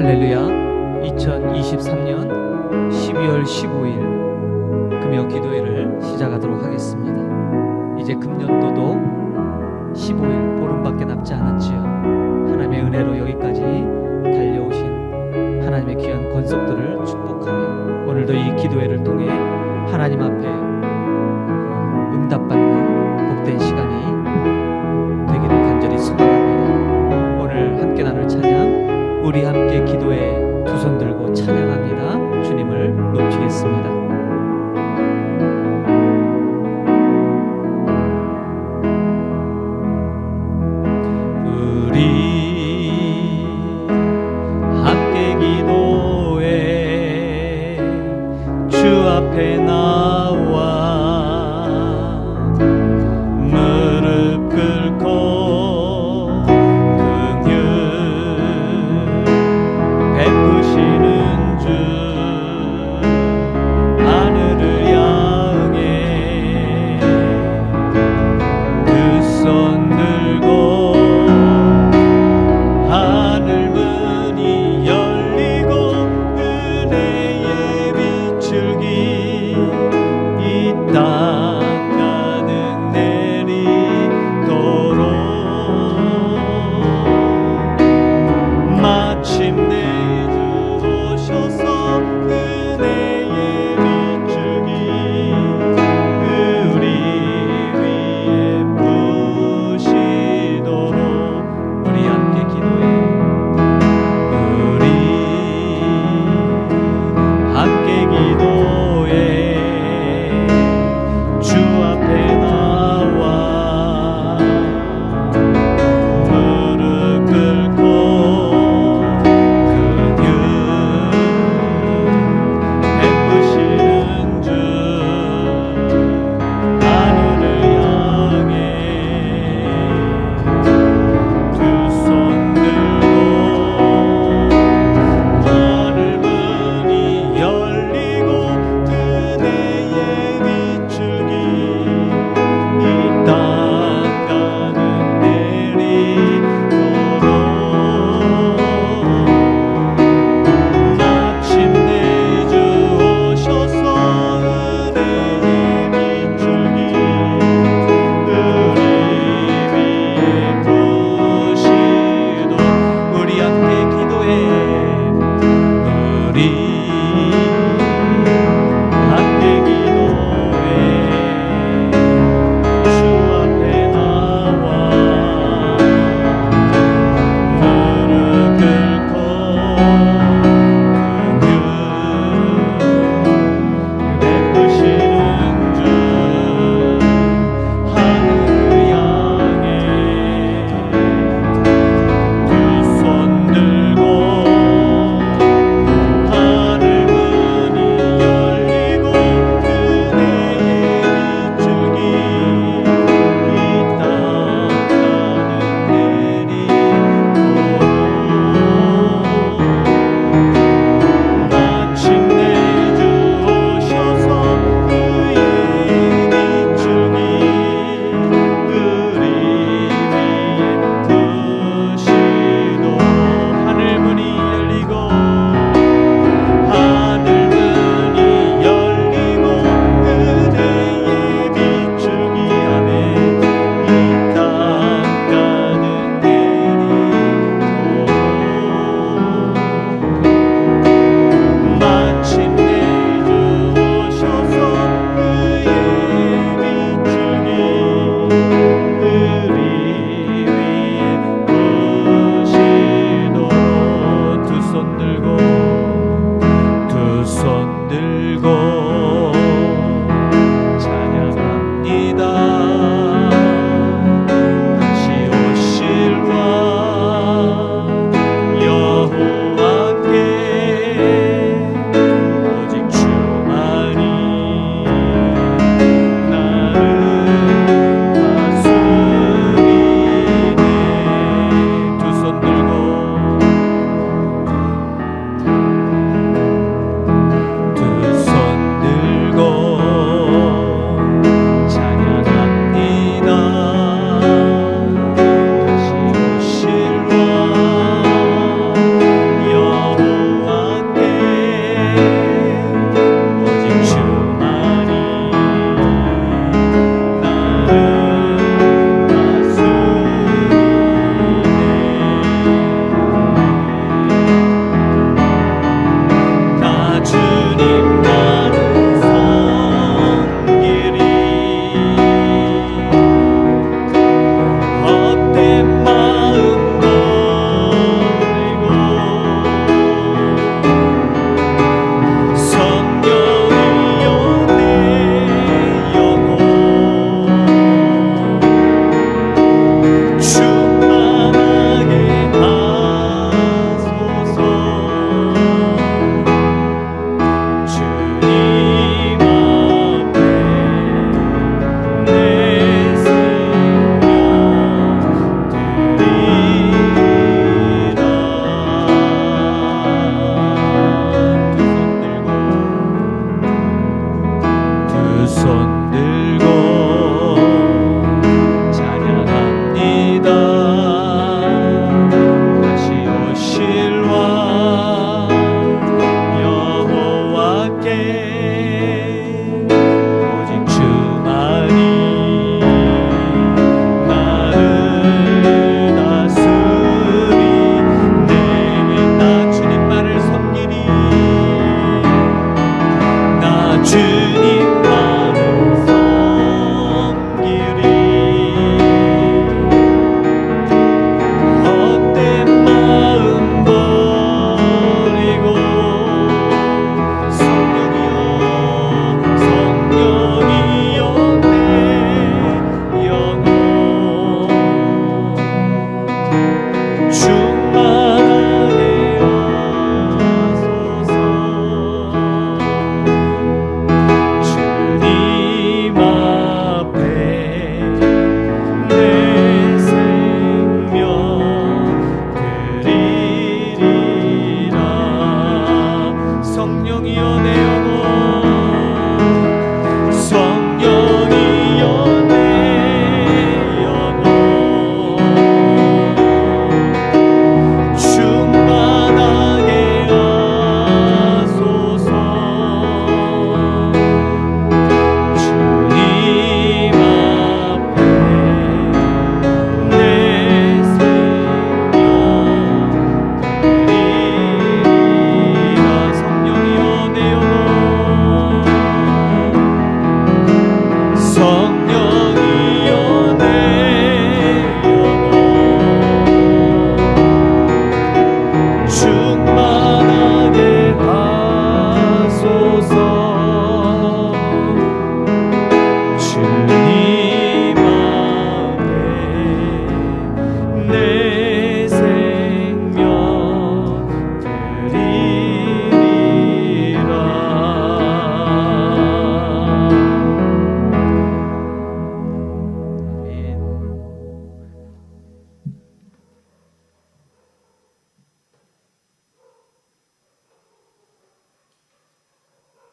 할렐루야. 2023년 12월 15일 금요 기도회를 시작하도록 하겠습니다. 이제 금년도도 15일 보름밖에 남지 않았지요. 하나님의 은혜로 여기까지 달려오신 하나님의 귀한 권속들을 축복하며 오늘도 이 기도회를 통해 하나님 앞에 응답받는 복된 시간이 되기를 간절히 소망합니다. 오늘 함께 나눌 찬양, 우리 함께 기도에 두 손 들고 찬양합니다. 주님을 높이겠습니다. 우리 함께 기도에 주 앞에 나와 무릎 꿇고 긍휼 베푸시는 주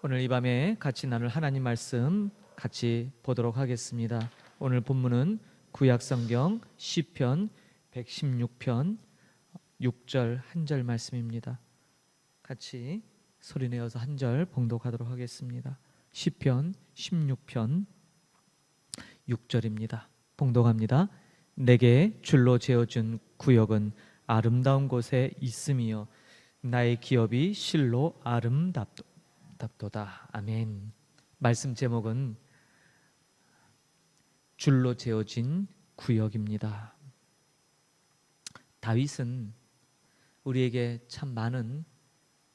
오늘 이 밤에 같이 나눌 하나님 말씀 같이 보도록 하겠습니다. 오늘 본문은 구약성경 시편 116편 6절 한 절 말씀입니다. 같이 소리내어서 한 절 봉독하도록 하겠습니다. 시편 16편 6절입니다. 봉독합니다. 내게 줄로 재어준 구역은 아름다운 곳에 있음이요 나의 기업이 실로 아름답도다. 아멘. 말씀 제목은 줄로 재어진 구역입니다. 다윗은 우리에게 참 많은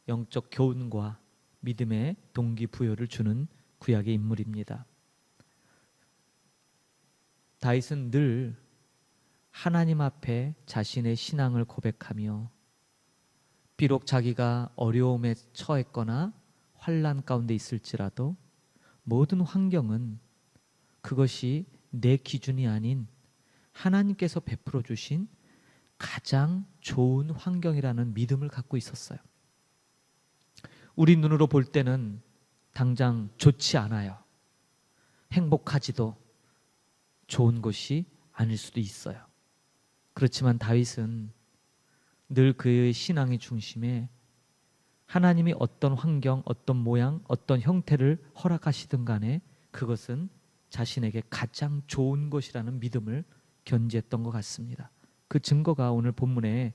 영적 교훈과 믿음의 동기부여를 주는 구약의 인물입니다. 다윗은 늘 하나님 앞에 자신의 신앙을 고백하며 비록 자기가 어려움에 처했거나 환난 가운데 있을지라도 모든 환경은 그것이 내 기준이 아닌 하나님께서 베풀어 주신 가장 좋은 환경이라는 믿음을 갖고 있었어요. 우리 눈으로 볼 때는 당장 좋지 않아요. 행복하지도 좋은 것이 아닐 수도 있어요. 그렇지만 다윗은 늘 그의 신앙의 중심에 하나님이 어떤 환경, 어떤 모양, 어떤 형태를 허락하시든 간에 그것은 자신에게 가장 좋은 것이라는 믿음을 견지했던 것 같습니다. 그 증거가 오늘 본문에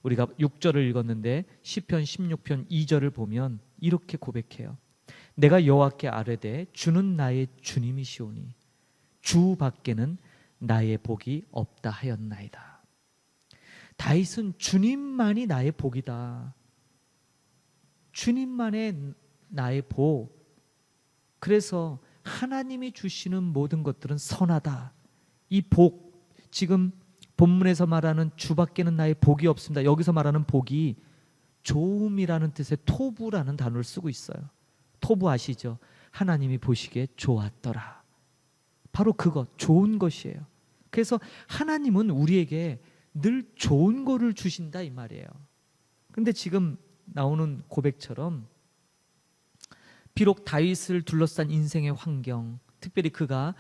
우리가 6절을 읽었는데 시편 16편 2절을 보면 이렇게 고백해요. 내가 여호와께 아뢰되 주는 나의 주님이시오니 주 밖에는 나의 복이 없다 하였나이다. 다윗은 주님만이 나의 복이다. 주님만의 나의 복. 그래서 하나님이 주시는 모든 것들은 선하다. 이 복, 지금 본문에서 말하는 주밖에는 나의 복이 없습니다. 여기서 말하는 복이 좋음이라는 뜻의 토부라는 단어를 쓰고 있어요. 토부 아시죠? 하나님이 보시기에 좋았더라. 바로 그것, 좋은 것이에요. 그래서 하나님은 우리에게 늘 좋은 거를 주신다 이 말이에요. 근데 지금 나오는 고백처럼 비록 다윗을 둘러싼 인생의 환경, 특별히 그가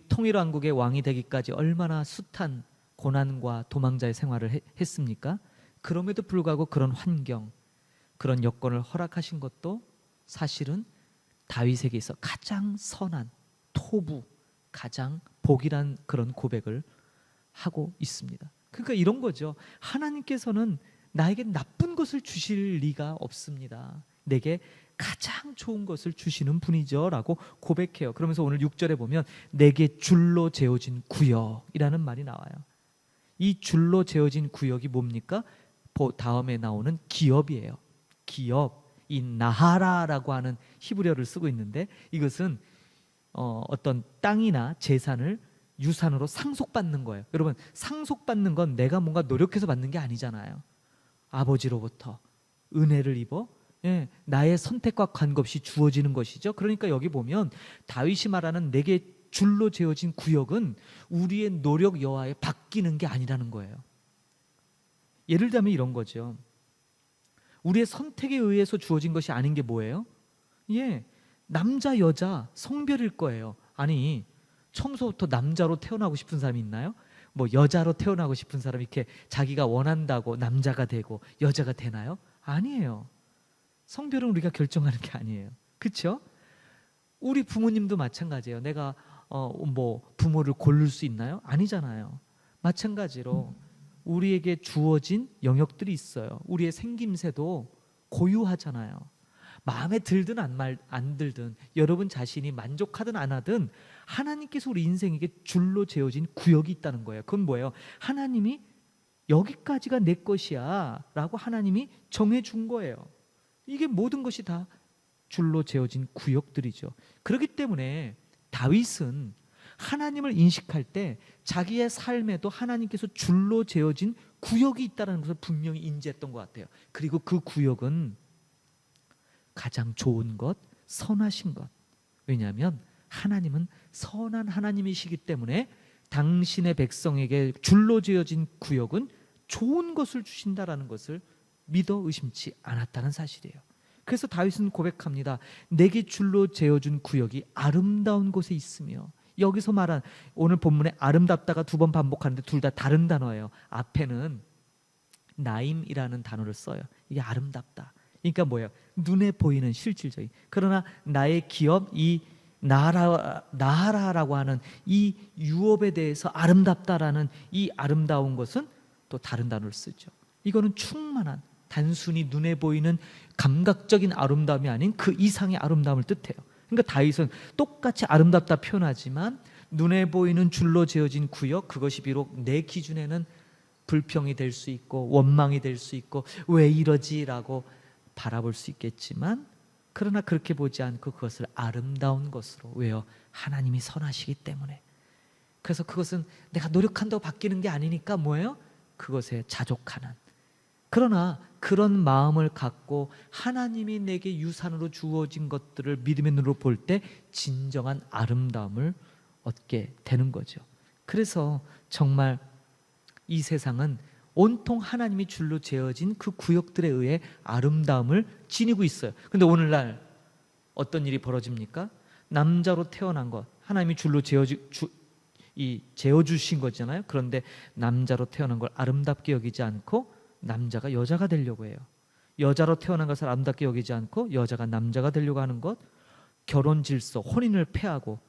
통일왕국의 왕이 되기까지 얼마나 숱한 고난과 도망자의 생활을 했습니까? 그럼에도 불구하고 그런 환경, 그런 여건을 허락하신 것도 사실은 다윗에게 있어 가장 선한 토부, 가장 복이란 그런 고백을 하고 있습니다. 그러니까 이런 거죠. 하나님께서는 나에게 나쁜 것을 주실 리가 없습니다. 내게 가장 좋은 것을 주시는 분이죠 라고 고백해요. 그러면서 오늘 6절에 보면 내게 줄로 재어진 구역이라는 말이 나와요. 이 줄로 재어진 구역이 뭡니까? 다음에 나오는 기업이에요. 기업, 이 나하라라고 하는 히브리어를 쓰고 있는데 이것은 어떤 땅이나 재산을 유산으로 상속받는 거예요. 여러분, 상속받는 건 내가 뭔가 노력해서 받는 게 아니잖아요. 아버지로부터 은혜를 입어 나의 선택과 관계없이 주어지는 것이죠. 그러니까 여기 보면 다윗이 말하는 내게 줄로 재어진 구역은 우리의 노력 여하에 바뀌는 게 아니라는 거예요. 예를 들면 이런 거죠. 우리의 선택에 의해서 주어진 것이 아닌 게 뭐예요? 남자 여자 성별일 거예요. 아니, 처음부터 남자로 태어나고 싶은 사람이 있나요? 뭐 여자로 태어나고 싶은 사람이 이렇게 자기가 원한다고 남자가 되고 여자가 되나요? 아니에요. 성별은 우리가 결정하는 게 아니에요. 그렇죠? 우리 부모님도 마찬가지예요. 내가 부모를 고를 수 있나요? 아니잖아요. 마찬가지로 우리에게 주어진 영역들이 있어요. 우리의 생김새도 고유하잖아요. 마음에 들든 안 들든 여러분 자신이 만족하든 안 하든 하나님께서 우리 인생에게 줄로 재어진 구역이 있다는 거예요. 그건 뭐예요? 하나님이 여기까지가 내 것이야 라고 하나님이 정해준 거예요. 이게 모든 것이 다 줄로 재어진 구역들이죠. 그렇기 때문에 다윗은 하나님을 인식할 때 자기의 삶에도 하나님께서 줄로 재어진 구역이 있다는 것을 분명히 인지했던 것 같아요. 그리고 그 구역은 가장 좋은 것, 선하신 것. 왜냐하면 하나님은 선한 하나님이시기 때문에 당신의 백성에게 줄로 재어진 구역은 좋은 것을 주신다라는 것을 믿어 의심치 않았다는 사실이에요. 그래서 다윗은 고백합니다. 내게 줄로 재어준 구역이 아름다운 곳에 있으며, 여기서 말한 오늘 본문에 아름답다가 두 번 반복하는데 둘 다 다른 단어예요. 앞에는 나임이라는 단어를 써요. 이게 아름답다. 그러니까 뭐예요? 눈에 보이는 실질적인. 그러나 나의 기업, 이 나하라라고 하는 이 유업에 대해서 아름답다라는 이 아름다운 것은 또 다른 단어를 쓰죠. 이거는 충만한, 단순히 눈에 보이는 감각적인 아름다움이 아닌 그 이상의 아름다움을 뜻해요. 그러니까 다윗은 똑같이 아름답다 표현하지만 눈에 보이는 줄로 재어진 구역, 그것이 비록 내 기준에는 불평이 될 수 있고 원망이 될 수 있고 왜 이러지라고 바라볼 수 있겠지만, 그러나 그렇게 보지 않고 그것을 아름다운 것으로. 왜요? 하나님이 선하시기 때문에. 그래서 그것은 내가 노력한다고 바뀌는 게 아니니까 뭐예요? 그것에 자족하는. 그러나 그런 마음을 갖고 하나님이 내게 유산으로 주어진 것들을 믿음의 눈으로 볼 때 진정한 아름다움을 얻게 되는 거죠. 그래서 정말 이 세상은 온통 하나님이 줄로 재어진 그 구역들에 의해 아름다움을 지니고 있어요. 근데 오늘날 어떤 일이 벌어집니까? 남자로 태어난 것, 하나님이 줄로 재어주신 거잖아요. 그런데 남자로 태어난 걸 아름답게 여기지 않고 남자가 여자가 되려고 해요. 여자로 태어난 것을 아름답게 여기지 않고 여자가 남자가 되려고 하는 것, 결혼 질서, 혼인을 폐하고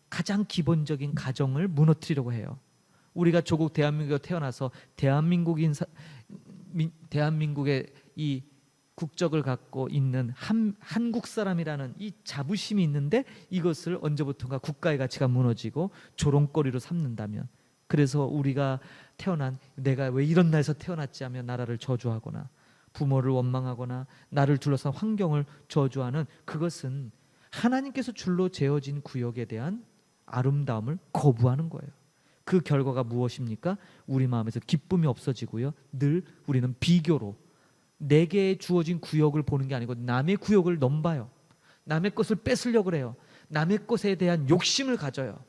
가장 기본적인 가정을 무너뜨리려고 해요. 우리가 조국 대한민국에 태어나서 대한민국의 이 국적을 갖고 있는 한국 사람이라는 이 자부심이 있는데 이것을 언제부턴가 국가의 가치가 무너지고 조롱거리로 삼는다면, 그래서 우리가 태어난, 내가 왜 이런 날에서 태어났지 하며 나라를 저주하거나 부모를 원망하거나 나를 둘러싼 환경을 저주하는, 그것은 하나님께서 줄로 재어진 구역에 대한 아름다움을 거부하는 거예요. 그 결과가 무엇입니까? 우리 마음에서 기쁨이 없어지고요, 늘 우리는 비교로 내게 주어진 구역을 보는 게 아니고 남의 구역을 넘봐요. 남의 것을 뺏으려고 그래요. 남의 것에 대한 욕심을 가져요.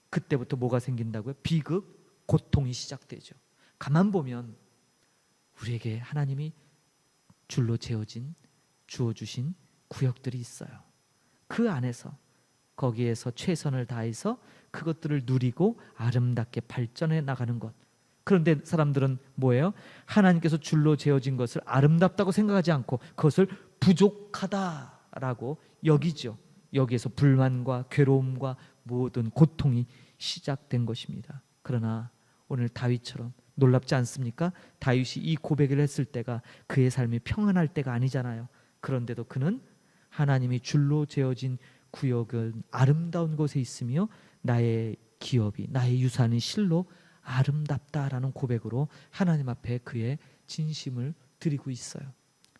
그때부터 뭐가 생긴다고요? 비극, 고통이 시작되죠. 가만 보면 우리에게 하나님이 줄로 재어진, 주어주신 구역들이 있어요. 그 안에서, 거기에서 최선을 다해서 그것들을 누리고 아름답게 발전해 나가는 것. 그런데 사람들은 뭐예요? 하나님께서 줄로 재어진 것을 아름답다고 생각하지 않고 그것을 부족하다라고 여기죠. 여기에서 불만과 괴로움과 모든 고통이 시작된 것입니다. 그러나 오늘 다윗처럼 놀랍지 않습니까? 다윗이 이 고백을 했을 때가 그의 삶이 평안할 때가 아니잖아요. 그런데도 그는 하나님이 줄로 재어진 구역은 아름다운 곳에 있으며 나의 기업이, 나의 유산이 실로 아름답다라는 고백으로 하나님 앞에 그의 진심을 드리고 있어요.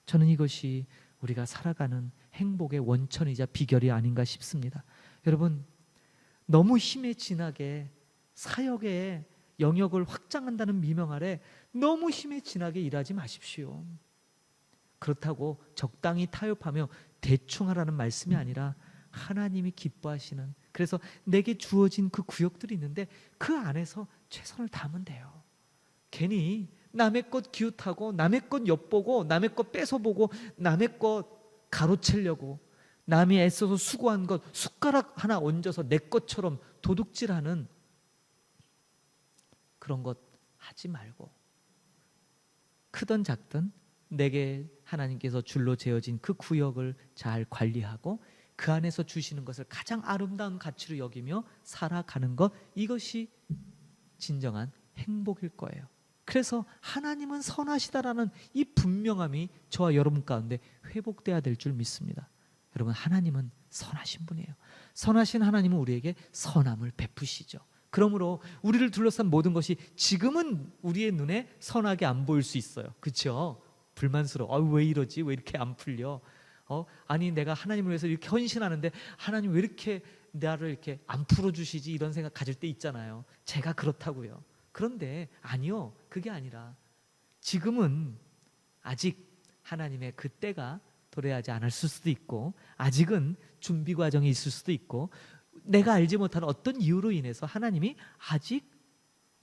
저는 이것이 우리가 살아가는 행복의 원천이자 비결이 아닌가 싶습니다. 여러분, 너무 힘에 진하게 사역의 영역을 확장한다는 미명 아래 너무 힘에 진하게 일하지 마십시오. 그렇다고 적당히 타협하며 대충 하라는 말씀이 아니라 하나님이 기뻐하시는, 그래서 내게 주어진 그 구역들이 있는데 그 안에서 최선을 다하면 돼요. 괜히 남의 것 기웃하고 남의 것 엿보고 남의 것 뺏어보고 남의 것 가로채려고 남이 애써서 수고한 것 숟가락 하나 얹어서 내 것처럼 도둑질하는 그런 것 하지 말고, 크든 작든 내게 하나님께서 줄로 재어진 그 구역을 잘 관리하고 그 안에서 주시는 것을 가장 아름다운 가치로 여기며 살아가는 것, 이것이 진정한 행복일 거예요. 그래서 하나님은 선하시다라는 이 분명함이 저와 여러분 가운데 회복돼야 될 줄 믿습니다. 여러분, 하나님은 선하신 분이에요. 선하신 하나님은 우리에게 선함을 베푸시죠. 그러므로 우리를 둘러싼 모든 것이 지금은 우리의 눈에 선하게 안 보일 수 있어요. 그렇죠? 불만스러워. 왜 이러지? 왜 이렇게 안 풀려? 아니 내가 하나님을 위해서 이렇게 헌신하는데 하나님 왜 이렇게 나를 이렇게 안 풀어주시지? 이런 생각 가질 때 있잖아요. 제가 그렇다고요. 그런데 아니요, 그게 아니라 지금은 아직 하나님의 그 때가 도래하지 않았을 수도 있고 아직은 준비 과정이 있을 수도 있고 내가 알지 못하는 어떤 이유로 인해서 하나님이 아직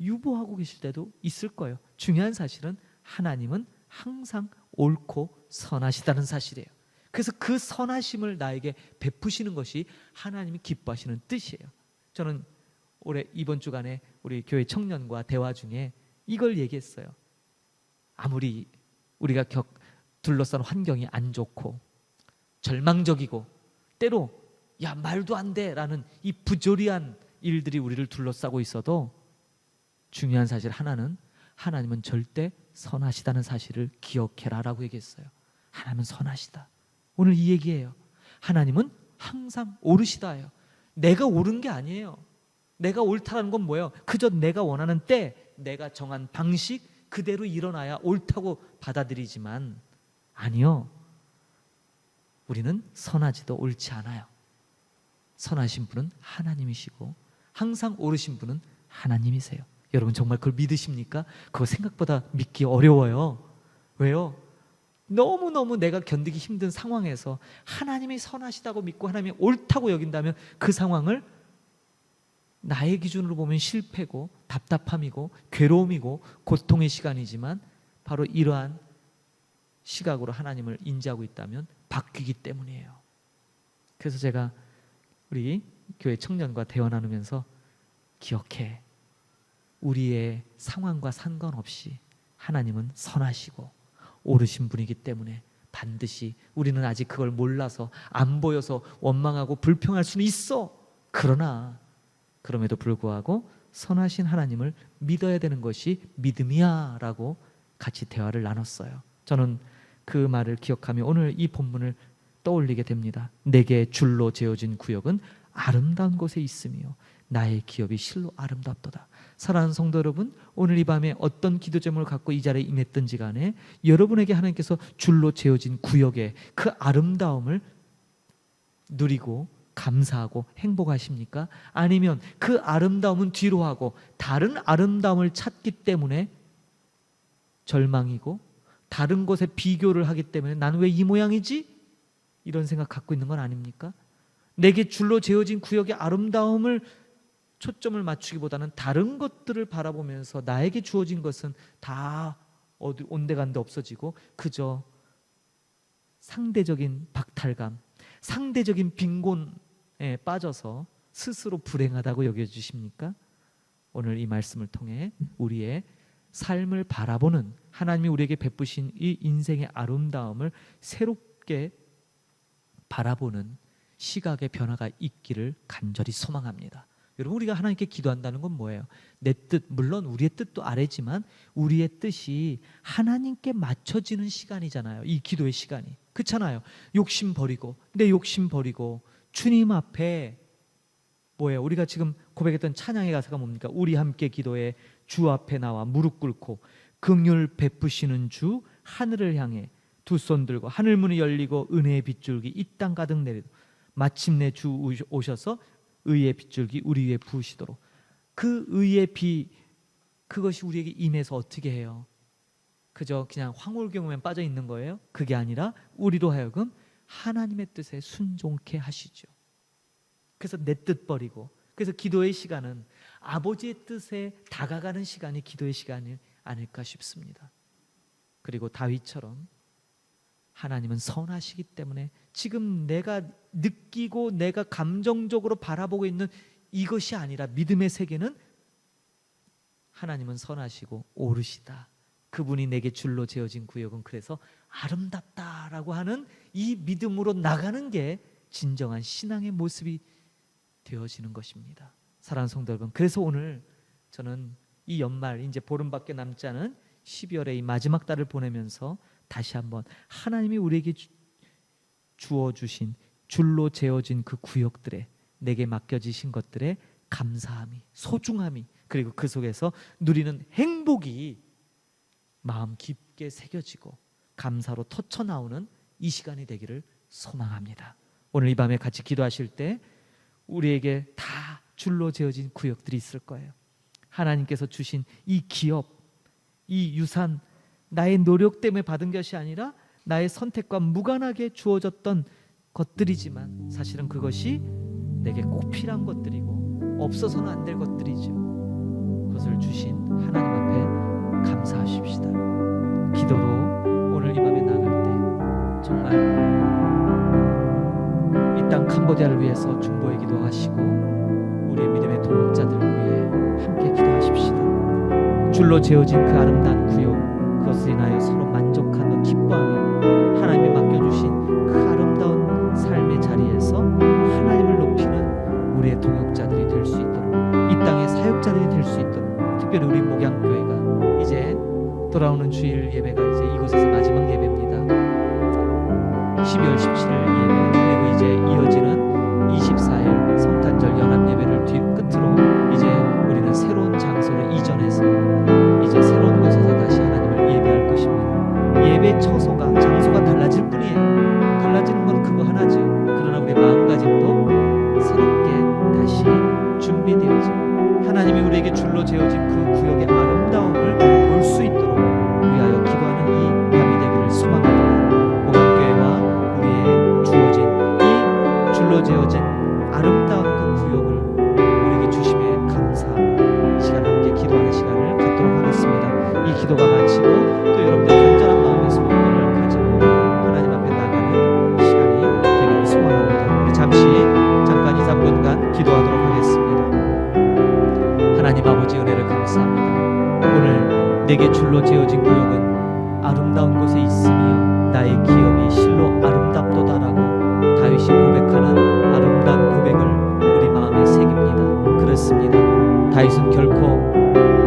유보하고 계실 때도 있을 거예요. 중요한 사실은 하나님은 항상 옳고 선하시다는 사실이에요. 그래서 그 선하심을 나에게 베푸시는 것이 하나님이 기뻐하시는 뜻이에요. 저는 올해 이번 주간에 우리 교회 청년과 대화 중에 이걸 얘기했어요. 아무리 우리가 둘러싼 환경이 안 좋고 절망적이고 때로 야 말도 안 돼라는 이 부조리한 일들이 우리를 둘러싸고 있어도 중요한 사실 하나는 하나님은 절대 선하시다는 사실을 기억해라라고 얘기했어요. 하나님은 선하시다. 오늘 이 얘기예요. 하나님은 항상 옳으시다예요. 내가 옳은 게 아니에요. 내가 옳다는 건 뭐예요? 그저 내가 원하는 때 내가 정한 방식 그대로 일어나야 옳다고 받아들이지만 아니요. 우리는 선하지도 옳지 않아요. 선하신 분은 하나님이시고 항상 옳으신 분은 하나님이세요. 여러분 정말 그걸 믿으십니까? 그거 생각보다 믿기 어려워요. 왜요? 너무너무 내가 견디기 힘든 상황에서 하나님이 선하시다고 믿고 하나님이 옳다고 여긴다면 그 상황을 나의 기준으로 보면 실패고 답답함이고 괴로움이고 고통의 시간이지만 바로 이러한 시각으로 하나님을 인지하고 있다면 바뀌기 때문이에요. 그래서 제가 우리 교회 청년과 대화 나누면서 기억해. 우리의 상황과 상관없이 하나님은 선하시고 옳으신 분이기 때문에 반드시 우리는 아직 그걸 몰라서 안 보여서 원망하고 불평할 수는 있어. 그러나 그럼에도 불구하고 선하신 하나님을 믿어야 되는 것이 믿음이야 라고 같이 대화를 나눴어요. 저는 그 말을 기억하며 오늘 이 본문을 떠올리게 됩니다. 내게 줄로 재어진 구역은 아름다운 곳에 있으며 나의 기업이 실로 아름답도다. 사랑하는 성도 여러분, 오늘 이 밤에 어떤 기도 제목을 갖고 이 자리에 임했든지 간에 여러분에게 하나님께서 줄로 재어진 구역의 그 아름다움을 누리고 감사하고 행복하십니까? 아니면 그 아름다움은 뒤로 하고 다른 아름다움을 찾기 때문에 절망이고 다른 것에 비교를 하기 때문에 나는 왜 이 모양이지? 이런 생각 갖고 있는 건 아닙니까? 내게 줄로 재어진 구역의 아름다움을 초점을 맞추기보다는 다른 것들을 바라보면서 나에게 주어진 것은 다 온데간데 없어지고 그저 상대적인 박탈감, 상대적인 빈곤에 빠져서 스스로 불행하다고 여겨주십니까? 오늘 이 말씀을 통해 우리의 삶을 바라보는 하나님이 우리에게 베푸신 이 인생의 아름다움을 새롭게 바라보는 시각의 변화가 있기를 간절히 소망합니다. 여러분 우리가 하나님께 기도한다는 건 뭐예요? 내 뜻, 물론 우리의 뜻도 아래지만 우리의 뜻이 하나님께 맞춰지는 시간이잖아요. 이 기도의 시간이. 그렇잖아요. 욕심 버리고 내 욕심 버리고 주님 앞에 뭐예요? 우리가 지금 고백했던 찬양의 가사가 뭡니까? 우리 함께 기도해 주 앞에 나와 무릎 꿇고 긍휼 베푸시는 주 하늘을 향해 두 손 들고 하늘 문이 열리고 은혜의 빗줄기 이 땅 가득 내리도 마침내 주 오셔서 의의 빗줄기 우리 위에 부으시도록 그 의의 비 그것이 우리에게 임해서 어떻게 해요? 그저 그냥 황홀경음에 빠져 있는 거예요? 그게 아니라 우리로 하여금 하나님의 뜻에 순종케 하시죠. 그래서 내 뜻 버리고 그래서 기도의 시간은 아버지의 뜻에 다가가는 시간이 기도의 시간이 아닐까 싶습니다. 그리고 다윗처럼 하나님은 선하시기 때문에 지금 내가 느끼고 내가 감정적으로 바라보고 있는 이것이 아니라 믿음의 세계는 하나님은 선하시고 옳으시다. 그분이 내게 줄로 재어진 구역은 그래서 아름답다라고 하는 이 믿음으로 나가는 게 진정한 신앙의 모습이 되어지는 것입니다. 사랑하는 성도 여러분, 그래서 오늘 저는 이 연말 이제 보름밖에 남지 않은 12월의 이 마지막 달을 보내면서 다시 한번 하나님이 우리에게 주어주신 줄로 재어진 그 구역들에 내게 맡겨지신 것들의 감사함이 소중함이 그리고 그 속에서 누리는 행복이 마음 깊게 새겨지고 감사로 터쳐나오는 이 시간이 되기를 소망합니다. 오늘 이 밤에 같이 기도하실 때 우리에게 다 줄로 재어진 구역들이 있을 거예요. 하나님께서 주신 이 기업, 이 유산 나의 노력 때문에 받은 것이 아니라 나의 선택과 무관하게 주어졌던 것들이지만 사실은 그것이 내게 꼭 필요한 것들이고 없어서는 안 될 것들이죠. 그것을 주신 하나님 앞에 감사하십시다. 기도로 오늘 이 밤에 나갈 때 정말 땅 캄보디아를 위해서 중보의 기도하시고 우리의 믿음의 동역자들을 위해 함께 기도하십시다. 줄로 재어진 그 아름다운 구역, 그것을 인하여 서로 만족하며 기뻐하며 하나님이 맡겨주신 그 아름다운 삶의 자리에서 하나님을 높이는 우리의 동역자들이 될 수 있도록, 이 땅의 사역자들이 될 수 있도록, 특별히 우리 목양교회가 이제 돌아오는 주일 예배가 이제 이곳에서 마지막 예배입니다. 12월 17일 예배, 그리고 이제 이어지는 24일 성탄절 연합 예배를 끝으로 이제 우리는 새로운 장소로 이전해서 이제 새로운 곳에서 다시 하나님을 예배할 것입니다. 예배 처소가, 장소가 달라질 뿐이에요. 달라지는 건 그거 하나죠. 그러나 우리 마음가짐도 새롭게 다시 준비되어져 하나님이 우리에게 줄로 재어진 그 구역의 아름다움을 볼 수 있도록 위하여 기도하는 이 밤이 되기를 소망합니다. 목양교회와 우리의 주어진 이 줄로 재어진 아름다운 그 구역을 우리에게 주심에 감사 시간, 함께 기도하는 시간을 갖도록 하겠습니다. 이 기도가 마치고 또 여러분들 간절한 마음의 소원을 가지고 하나님 앞에 나가는 시간이 되기를 소망합니다. 우리 잠깐 2-3분간 기도하도록 하겠습니다. 하나님 아버지, 은혜를 감사합니다. 오늘 내게 줄로 재어진 구역은 아름다운 곳에 있으며 나의 기업이 실로 아름답도다라고 다윗이 고백하는 아름다운 고백을 우리 마음에 새깁니다. 그렇습니다. 다윗은 결코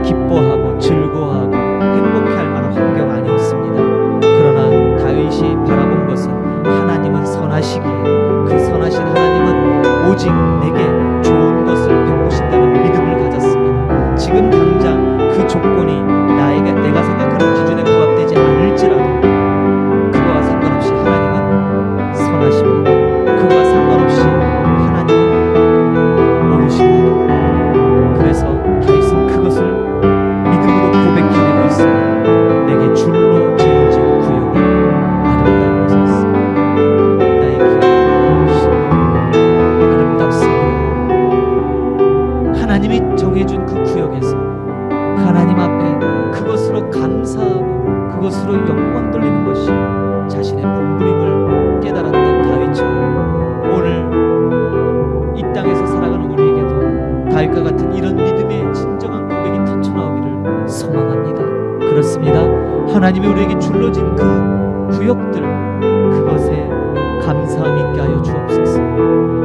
기뻐하고 즐거워하고 행복해할 만한 환경 아니었습니다. 그러나 다윗이 바라본 것은 하나님은 선하시기에 그 선하신 하나님은 오직 내게 좋은 것을 베푸신다는 믿음을 가졌습니다. 지금 당장 그 조건이 내가 생각하는 기준에 부합되지 않을지라도 그거와 상관없이 하나님은 선하십니다. 그거와 상관없이 하나님은 옳으십니다. 그래서 다윗은 그것을 믿음으로 고백해내고 있습니다. 내게 줄로 재어진 구역이 아름다운 곳에 있습니다. 나의 기업이 실로 아름답습니다. 하나님이 정해준 그 구역에서 하나님 앞에 그것으로 감사하고 그것으로 영광 돌리는 것이 자신의 본분임을 깨달았던 다윗처럼 오늘 이 땅에서 살아가는 우리에게도 다윗과 같은 이런 믿음의 진정한 고백이 터쳐나오기를 소망합니다. 그렇습니다. 하나님이 우리에게 줄러진 그 구역들, 그것에 감사함 있게 하여 주옵소서.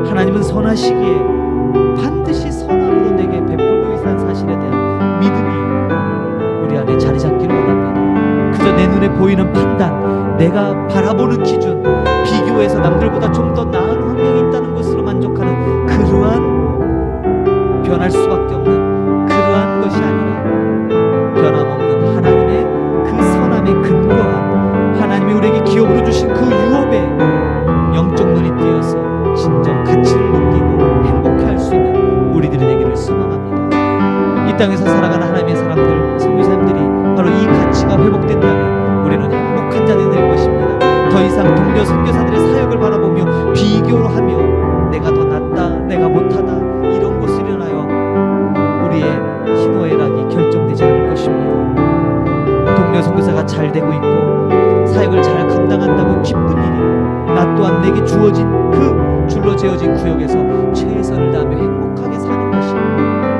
하나님은 선하시기에 반드시 선함으로 내게 베풀고 계시다는 사실에 대한 믿음이 우리 안에 자리 잡기를 원합니다. 그저 내 눈에 보이는 판단, 내가 바라보는 기준, 비교해서 남들보다 좀 더 나은 환경이 있다는 것으로 만족하는 그러한 변할 수밖에 없는 그러한 것이 아니라 변함없는 하나님의 그 선함에 근거한 하나님이 우리에게 기업으로 주신 그 유업에 영적 눈이 띄어서 진정 가치를 느끼고 행복해할 수 있는 우리들이 되기를 소망합니다. 이 땅에서 살아가는 하나님의 사람들, 선교사님들이 바로 이 가치가 회복된다면 우리는 행복한 자들이 될 것입니다. 더 이상 동료 선교사들의 사역을 바라보며 비교를 하며 내가 더 낫다, 내가 못하다 이런 것을 일어나여 우리의 희노애락이 결정되지 않을 것입니다. 동료 선교사가 잘 되고 있고 사역을 잘 감당한다고 기쁜 일이, 나 또한 내게 주어진 그 줄로 재어진 구역에서 최선을 다하며 행복하게 사는 것이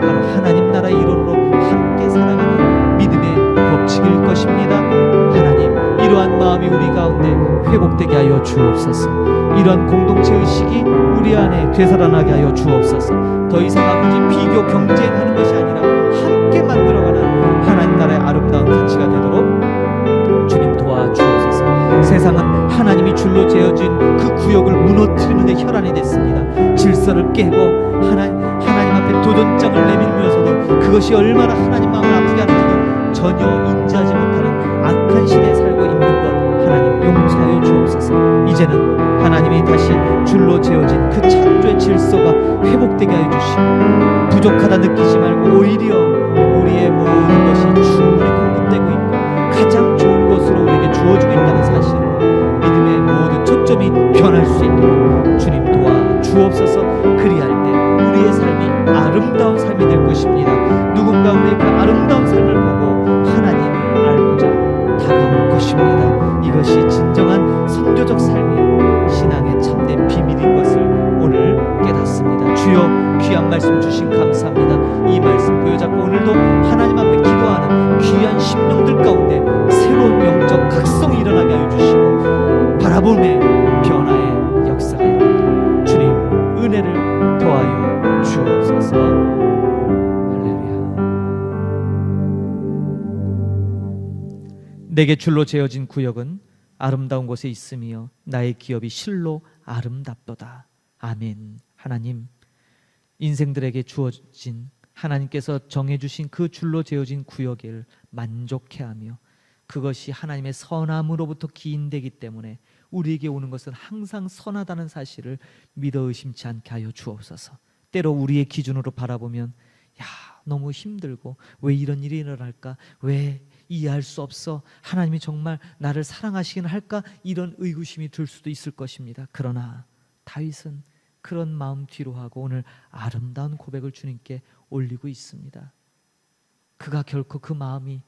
바로 하나님 나라의 일원으로 함께 살아가는 믿음의 법칙일 것입니다. 하나님, 이러한 마음이 우리 가운데 회복되게 하여 주옵소서. 이러한 공동체 의식이 우리 안에 되살아나게 하여 주옵소서. 더 이상 아버지 비교 경쟁하는 것이 아니라 함께 만들어가는 하나님 나라의 아름다운 가치가 되도록 주님 도와주옵소서. 세상은 하나님이 줄로 재어진 그 구역을 무너뜨리는 데 혈안이 됐습니다. 질서를 깨고 하나님 앞에 도전장을 내밀면서도 그것이 얼마나 하나님 마음을 아프게 하는지도 전혀 인지하지 못하는 악한 시대에 살고 있는 것 하나님 용서하여 주옵소서. 이제는 하나님이 다시 줄로 재어진 그 창조의 질서가 회복되게 하여 주시고 부족하다 느끼지 말고 오히려 우리의 모든 것이 충분히 공급되고 있고 가장 좋은 것으로 우리에게 주어지고 있다는 사실을 믿음의 모든 초점이 변할 수 있도록 주님 도와 주옵소서. 그리할 때 우리의 삶이 아름다운 삶이 될 것입니다. 누군가 우리의 그 아름다운 삶을 보고 하나님을 알고자 다가올 것입니다. 이것이 진정한 선교적 삶이요 신앙의 참된 비밀인 것을 귀한 말씀 주신 감사합니다. 이 말씀 부여잡고 오늘도 하나님 앞에 기도하는 귀한 심령들 가운데 새로운 영적 각성이 일어나게 하여 주시고 바라봄의 변화의 역사가 일어나도록 주님 은혜를 더하여 주옵소서. 할렐루야. 내게 줄로 재어진 구역은 아름다운 곳에 있으며 나의 기업이 실로 아름답도다. 아멘. 하나님, 인생들에게 주어진 하나님께서 정해주신 그 줄로 재어진 구역을 만족해하며 그것이 하나님의 선함으로부터 기인되기 때문에 우리에게 오는 것은 항상 선하다는 사실을 믿어 의심치 않게 하여 주옵소서. 때로 우리의 기준으로 바라보면 너무 힘들고 왜 이런 일이 일어날까? 왜 이해할 수 없어? 하나님이 정말 나를 사랑하시긴 할까? 이런 의구심이 들 수도 있을 것입니다. 그러나 다윗은 그런 마음 뒤로 하고 오늘 아름다운 고백을 주님께 올리고 있습니다. 그가 결코 그 마음이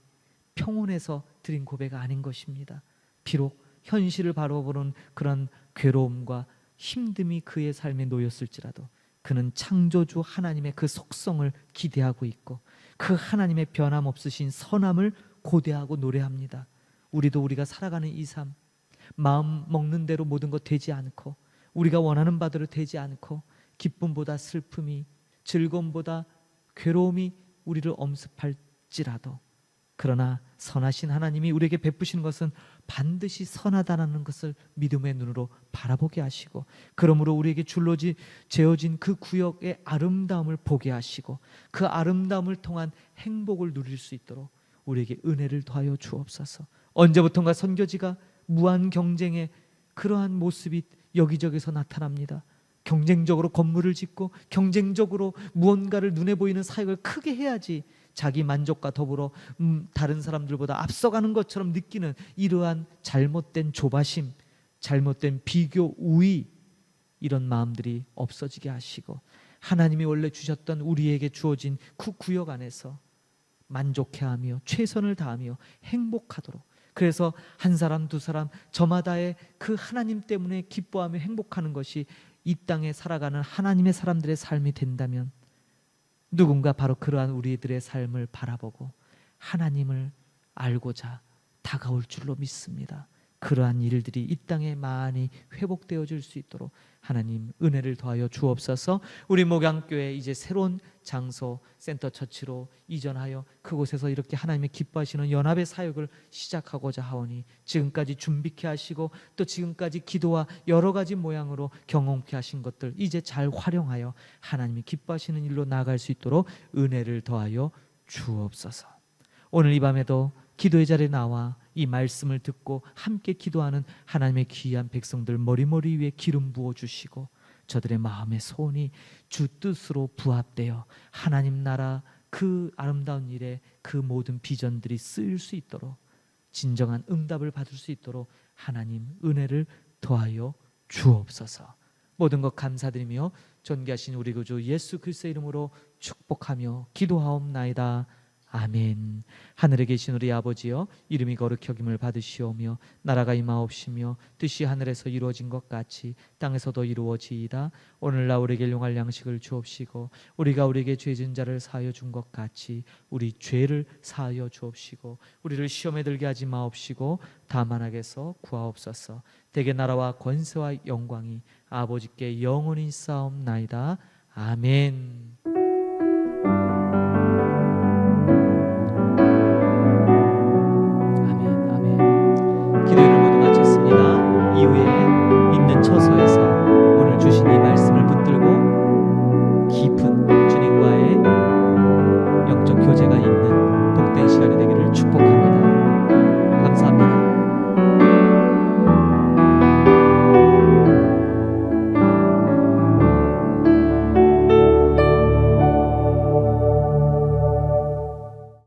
평온해서 드린 고백 아닌 것입니다. 비록 현실을 바라보는 그런 괴로움과 힘듦이 그의 삶에 놓였을지라도 그는 창조주 하나님의 그 속성을 기대하고 있고 그 하나님의 변함없으신 선함을 고대하고 노래합니다. 우리도 우리가 살아가는 이 삶, 마음 먹는 대로 모든 것 되지 않고 우리가 원하는 바대로 되지 않고 기쁨보다 슬픔이, 즐거움보다 괴로움이 우리를 엄습할지라도 그러나 선하신 하나님이 우리에게 베푸시는 것은 반드시 선하다는 것을 믿음의 눈으로 바라보게 하시고 그러므로 우리에게 줄로 재어진 그 구역의 아름다움을 보게 하시고 그 아름다움을 통한 행복을 누릴 수 있도록 우리에게 은혜를 더하여 주옵소서. 언제부턴가 선교지가 무한 경쟁의 그러한 모습이 여기저기서 나타납니다. 경쟁적으로 건물을 짓고 경쟁적으로 무언가를 눈에 보이는 사역을 크게 해야지 자기 만족과 더불어 다른 사람들보다 앞서가는 것처럼 느끼는 이러한 잘못된 조바심, 잘못된 비교, 우위, 이런 마음들이 없어지게 하시고 하나님이 원래 주셨던 우리에게 주어진 그 구역 안에서 만족해하며 최선을 다하며 행복하도록, 그래서 한 사람 두 사람 저마다의 그 하나님 때문에 기뻐하며 행복하는 것이 이 땅에 살아가는 하나님의 사람들의 삶이 된다면 누군가 바로 그러한 우리들의 삶을 바라보고 하나님을 알고자 다가올 줄로 믿습니다. 그러한 일들이 이 땅에 많이 회복되어질 수 있도록 하나님 은혜를 더하여 주옵소서. 우리 목양교회 이제 새로운 장소 센터처치로 이전하여 그곳에서 이렇게 하나님의 기뻐하시는 연합의 사역을 시작하고자 하오니 지금까지 준비케 하시고 또 지금까지 기도와 여러 가지 모양으로 경험케 하신 것들 이제 잘 활용하여 하나님이 기뻐하시는 일로 나아갈 수 있도록 은혜를 더하여 주옵소서. 오늘 이 밤에도 기도의 자리에 나와 이 말씀을 듣고 함께 기도하는 하나님의 귀한 백성들 머리머리 위에 기름 부어주시고 저들의 마음의 소원이 주 뜻으로 부합되어 하나님 나라 그 아름다운 일에 그 모든 비전들이 쓰일 수 있도록 진정한 응답을 받을 수 있도록 하나님 은혜를 더하여 주옵소서. 모든 것 감사드리며 존귀하신 우리 구주 예수 그리스도의 이름으로 축복하며 기도하옵나이다. 아멘. 하늘에 계신 우리 아버지여, 이름이 거룩히 여김을 받으시오며 나라가 임하옵시며 뜻이 하늘에서 이루어진 것 같이 땅에서도 이루어지이다. 오늘날 우리에게 일용할 양식을 주옵시고 우리가 우리에게 죄 지은 자를 사하여 준 것 같이 우리 죄를 사하여 주옵시고 우리를 시험에 들게 하지 마옵시고 다만 악에서 구하옵소서. 대개 나라와 권세와 영광이 아버지께 영원히 있사옵나이다. 아멘. 이후에 있는 처소에서 오늘 주신 이 말씀을 붙들고 깊은